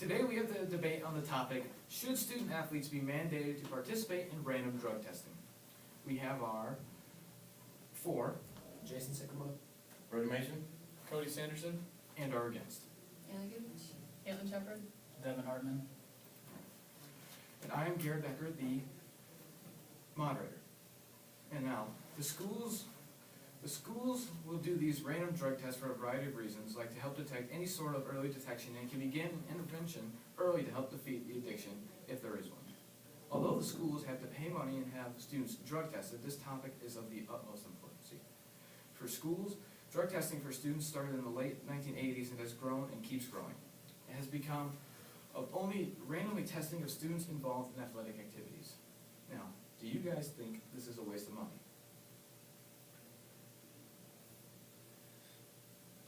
Today we have the debate on the topic, should student athletes be mandated to participate in random drug testing? We have our for, Jason Sycamore. Brody Mason? Cody Sanderson. and our against. Anna Goodrich. Caitlin Shepherd. Devin Hartman. And I am Garrett Becker, the moderator. And now, the schools will do these random drug tests for a variety of reasons, like to help detect any sort of early detection and can begin intervention early to help defeat the addiction, if there is one. Although the schools have to pay money and have students drug tested, this topic is of the utmost importance. For schools, drug testing for students started in the late 1980s and has grown and keeps growing. It has become of only randomly testing of students involved in athletic activities. Now, do you guys think this is a waste of money?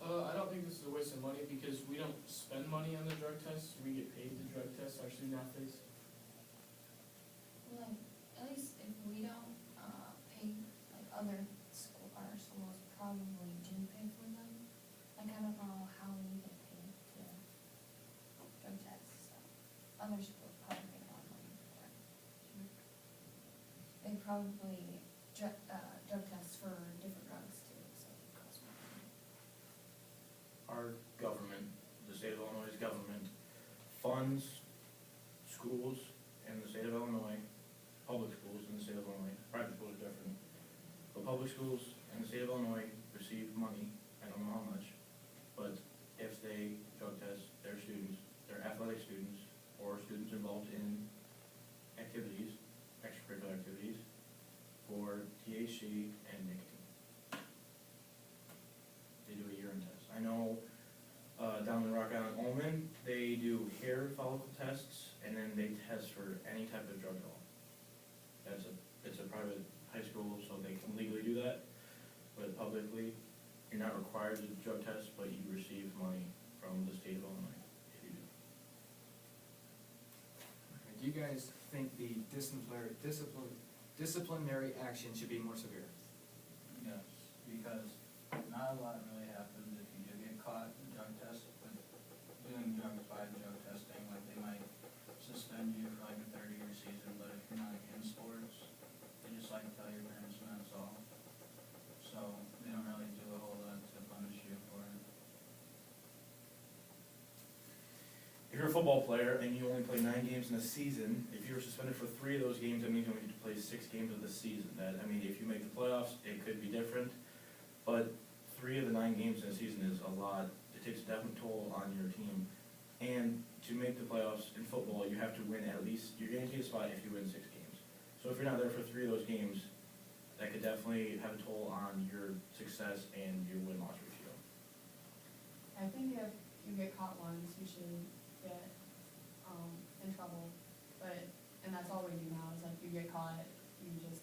I don't think this is a waste of money because we don't spend money on the drug tests. We get paid to drug test our student athletes. Like, at least if we don't, pay, like, our schools probably do pay for them. Like, I don't know how we get paid to drug tests, so other schools probably pay a lot of money for it. They probably drug tests for different drugs too, so it costs more money. Our government, the state of Illinois' government, funds schools in the state of Illinois, public schools in the state of Illinois, private schools are different. But public schools in the state of Illinois receive money, I don't know how much, but if they drug test their students, their athletic students, or students involved in activities, extracurricular activities, for THC and nicotine. They do a urine test. I know down in Rock Island, Ullman, they do hair follicle tests, and then they test for any type of drug at all. It's a private high school, so they can legally do that, but publicly, you're not required to drug test, but you receive money from the state of Illinois if you do. Okay, do you guys think the disciplinary action should be more severe? Yes, because not a lot really happens if you do get caught in drug test with doing drugs by drug testing. Like, they might suspend you for like a 30-year season, but if you're not in sports, they just like tell your parents and that's all. So they don't really do a whole lot to punish you for it. If you're a football player and you only play 9 games in a season, if you're suspended for 3 of those games, that means you only get to play 6 games of the season. If you make the playoffs, it could be different, but 3 of the 9 games in a season is a lot. It takes a definite toll on your team. And to make the playoffs in football, you have to win at least, you're guaranteed a spot if you win 6 games. So if you're not there for 3 of those games, that could definitely have a toll on your success and your win-loss ratio. I think if you get caught once, you should get, in trouble, and that's all we do now, is like, you get caught, you get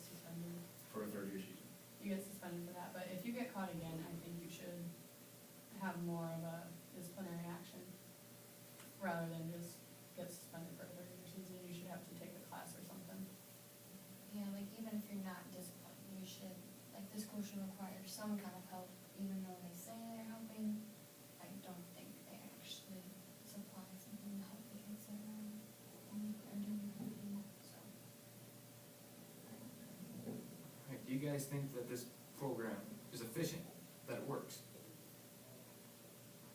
suspended. For a 3rd-year season. You get suspended for that, but if you get caught again, I think you should have more of a disciplinary action, rather than just get suspended for a 3rd-year season. You should have to take a class or something. Yeah, like, even if you're not disciplined, you should, like, the school should require some kind of help, even though they say they're helping. I don't think they actually supply something to help the kids that are doing something, so. Right, do you guys think that this program is efficient, that it works?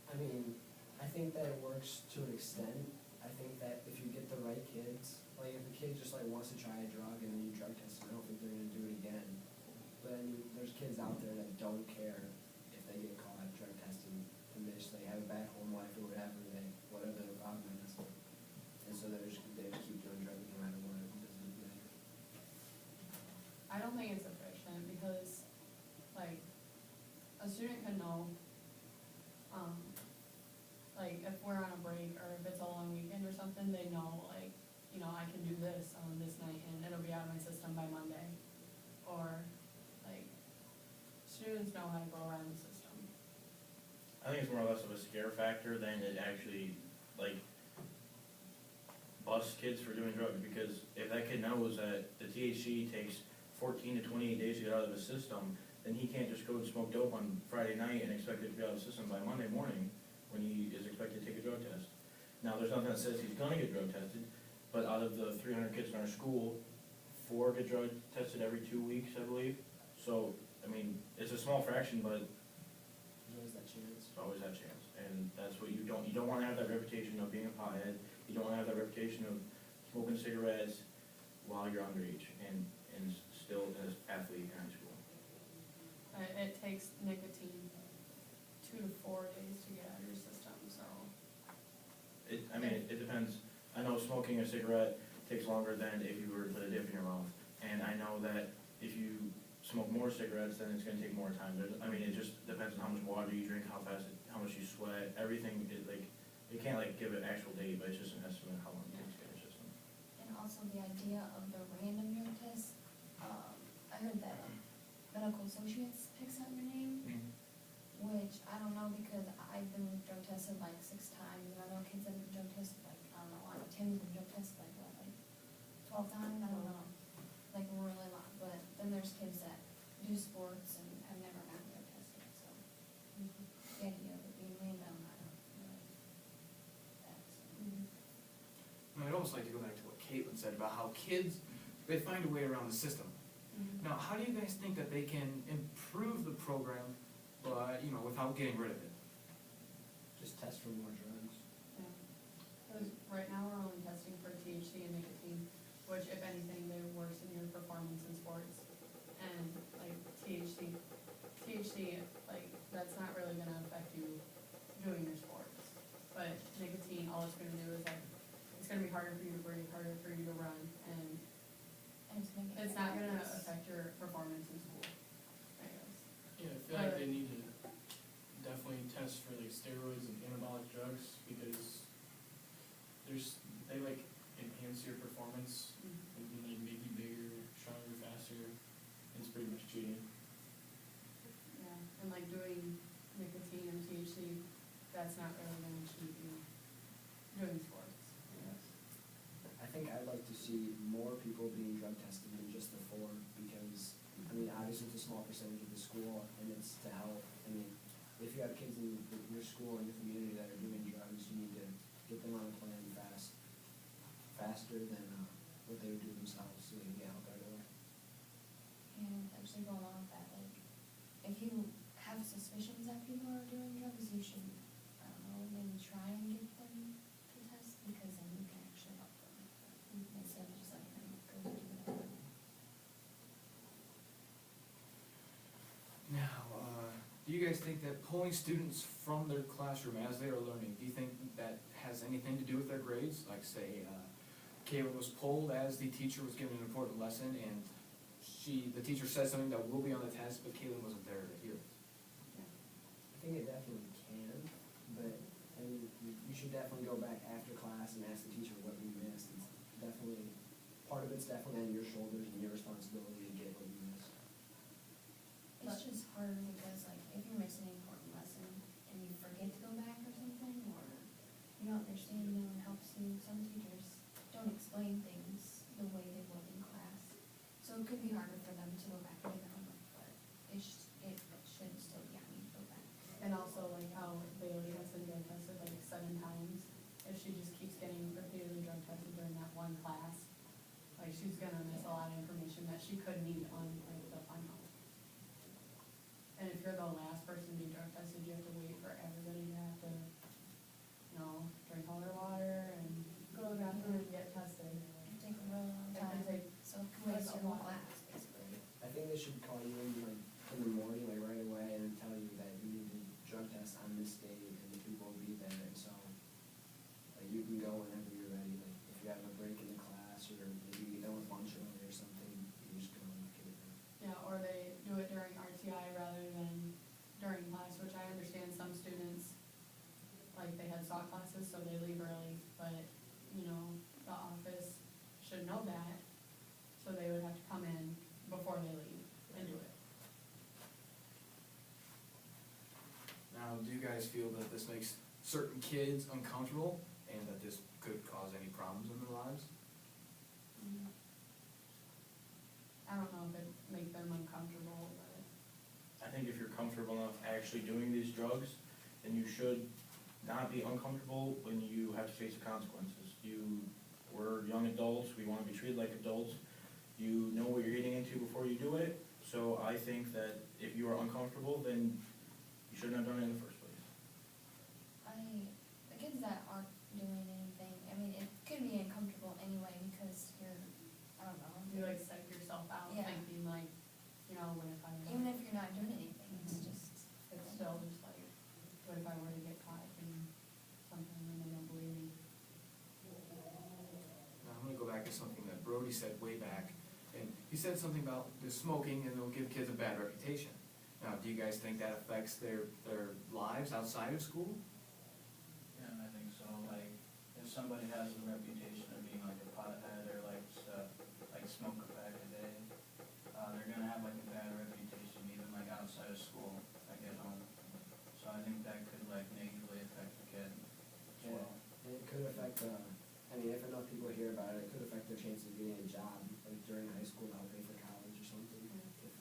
I mean, I think that it works to an extent. I think that if you get the right kids, like if a kid just like wants to try a drug and then you drug test them, I don't think they're gonna do it again. But I mean, there's kids out there that don't care if they get caught drug testing and they just like have a bad home life or whatever their problem is. And so they just keep doing drugs no matter what. It doesn't matter. I don't think it's efficient, because, like, a student can know, like, if we're on a break, or if it's a long weekend or something, they know, like, I can do this on this night, and it'll be out of my system by Monday. Or, like, students know how to go around the system. I think it's more or less of a scare factor than it actually, like, busts kids for doing drugs, because if that kid knows that the THC takes 14 to 28 days to get out of his system, then he can't just go and smoke dope on Friday night and expect it to be out of the system by Monday morning. when he is expected to take a drug test. Now, there's nothing that says he's gonna get drug tested, but out of the 300 kids in our school, 4 get drug tested every 2 weeks, I believe. So, I mean, it's a small fraction, but There's always that chance. it's always that chance. And that's what you don't wanna have that reputation of being a pothead. You don't wanna have that reputation of smoking cigarettes while you're underage and still an athlete in high school. It takes nicotine 2 to 4 days to get out of your system, so. It depends. I know smoking a cigarette takes longer than if you were to put a dip in your mouth. And I know that if you smoke more cigarettes, then it's gonna take more time. It just depends on how much water you drink, how fast, how much you sweat, everything, you can't give an actual date, but it's just an estimate of how long it takes to get in your system. And also the idea of the random drug test, I heard that medical associates picks out your name, which I don't know because I've been drug tested like 6 times, and I know kids that have been drug tested like, I don't know, I know Tim's been drug tested like what, like 12 times, I don't know, like really a lot, but then there's kids that do sports and have never gotten drug tested, so the idea of it being random, I don't really, that's. I'd almost like to go back to what Caitlin said about how kids, they find a way around the system. Now, how do you guys think that they can improve the program, but, without getting rid of it? Just test for more drugs. Yeah. Because right now we're only testing for THC and nicotine, which if anything, they worsen your performance in sports. And like THC, that's not really gonna affect you doing your sports. But nicotine, all it's gonna do is it's gonna be harder for you to breathe, harder for you to run, and it's not gonna affect your performance in school, I guess. Yeah, I feel like they need to definitely test for steroids and anabolic drugs, because they enhance your performance, and make you bigger, stronger, faster. It's pretty much cheating. Yeah, and doing nicotine and THC, that's not really gonna keep you doing sports, I guess. I think I'd like to see more people being drug tested than just the 4, because, obviously it's a small percentage of the school, and it's to help. If you have kids in your school and your community that are doing drugs, you need to get them on a plan faster than what they would do themselves, so they can get help right away. And actually going on with that, if you have suspicions that people are doing drugs, you should, I don't know, maybe try and get them to test, because then you can actually help them. Instead of just letting them go do whatever. Now, do you guys think that pulling students from their classroom as they are learning, do you think that has anything to do with their grades? Like say, Caitlin was pulled as the teacher was giving an important lesson, and the teacher said something that will be on the test, but Caitlin wasn't there to hear it. I think it definitely can, but, you should definitely go back after class and ask the teacher what you missed. Part of it's definitely on your shoulders and your responsibility to get what you missed. It's just hard because if you're missing an important lesson and you forget to go back or something, or you don't understand, no one helps you, some teachers don't explain things the way they would in class. So it could be harder for them to go back and get their homework, but it should still be on you to go back. And also how Bailey has been drug tested 7 times, if she just keeps getting repeatedly drug tested during that one class, she's gonna miss a lot of information that she could need on the final. And if you're the last person to be drug tested, you have to wait for everybody to have to, drink all their water and go to the bathroom and get tested. It can take a really long It can time, take, so it can waste a your whole lot. class, basically. I think they should call you in the morning, right away, and tell you that you need to drug test on this date, and the people will be there, and so, you can go whenever you're ready, if you have a break in the class, or maybe you get done with lunch early or something, you just go and get it done. Yeah, or they do it during RTI rather than during class, which I understand some students, they had saw classes, so they leave early, but, the office should know that, so they would have to come in before they leave and do it. Now, do you guys feel that this makes certain kids uncomfortable, and that this could cause any problems in their lives? I don't know if it'd make them uncomfortable, but. I think if you're comfortable enough actually doing these drugs, then you should not be uncomfortable when you have to face the consequences. We're young adults, we wanna be treated like adults. You know what you're getting into before you do it, so I think that if you are uncomfortable, then you shouldn't have done it in the first place. The kids that aren't doing anything, I mean, it could be uncomfortable anyway because you're, I don't know. You like psych yourself out Yeah. thinking like, you know, what if I, Even if you're not doing anything, it's just. it's still just like, what if I were to get caught in something and they don't believe me? Now, I'm gonna go back to something that Brody said way back, and he said something about the smoking and it'll give kids a bad reputation. Now, do you guys think that affects their lives outside of school? Yeah, I think so, like, if somebody has a reputation of being like a pothead or like, smoke a pack a day, they're gonna have like a bad reputation even like outside of school, like at home. So I think that could like negatively affect the kid as Yeah, well. and it could affect, I mean, if enough people hear about it, it could affect their chances of getting a job, like during high school, to help pay for college or something. If,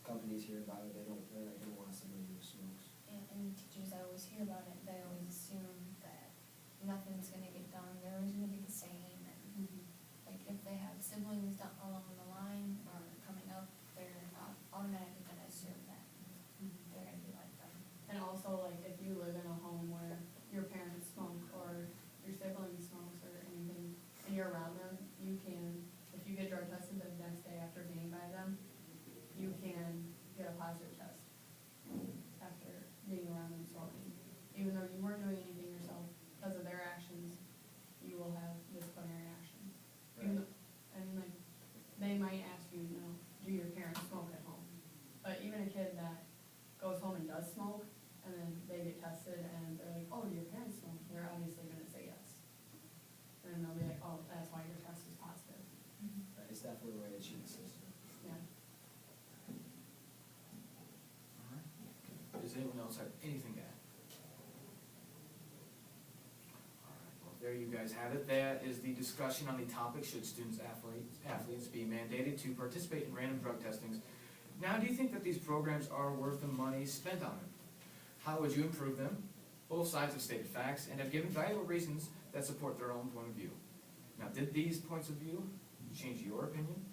companies hear about it, they're not gonna want somebody who smokes. And teachers that always hear about it, they always assume that nothing's gonna get done, they're always gonna be the same, and like if they have siblings down along the line or coming up, they're not automatically gonna assume that they're gonna be like them. And also, like, if you live in a home where your parents smoke or your sibling smokes or anything, and you're around them, you can, if you get drug tested the next day after being by them, you can get a positive test after being around them smoking. Even though you weren't doing anything yourself, because of their actions, you will have disciplinary actions. Even though, I mean, like, they might ask you, you know, do your parents smoke at home? But even a kid that goes home and does smoke, and then they get tested and they're like, oh, do your parents smoke? They're obviously gonna say yes. And they'll be like, oh, that's why your test is positive. Right, it's definitely a way to cheat the system. Yeah. Does anyone else have anything to add? All right, well, there you guys have it. That is the discussion on the topic, should students athletes be mandated to participate in random drug testings. Now, do you think that these programs are worth the money spent on them? How would you improve them? Both sides have stated facts and have given valuable reasons that support their own point of view. Now, did these points of view change your opinion?